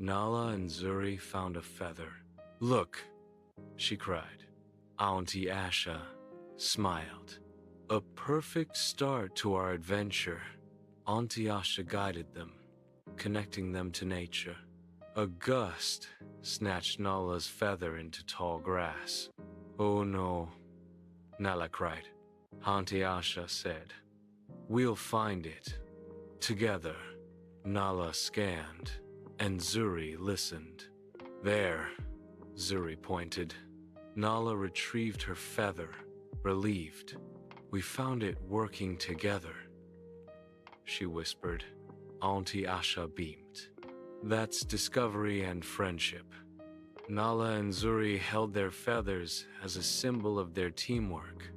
Nala and Zuri found a feather. "Look," she cried. Auntie Asha smiled. "A perfect start to our adventure." Auntie Asha guided them, connecting them to nature. A gust snatched Nala's feather into tall grass. "Oh no," Nala cried. Auntie Asha said, "We'll find it. Together." Nala scanned, and Zuri listened. "There," Zuri pointed. Nala retrieved her feather, relieved. "We found it working together," she whispered. Auntie Asha beamed. "That's discovery and friendship." Nala and Zuri held their feathers as a symbol of their teamwork.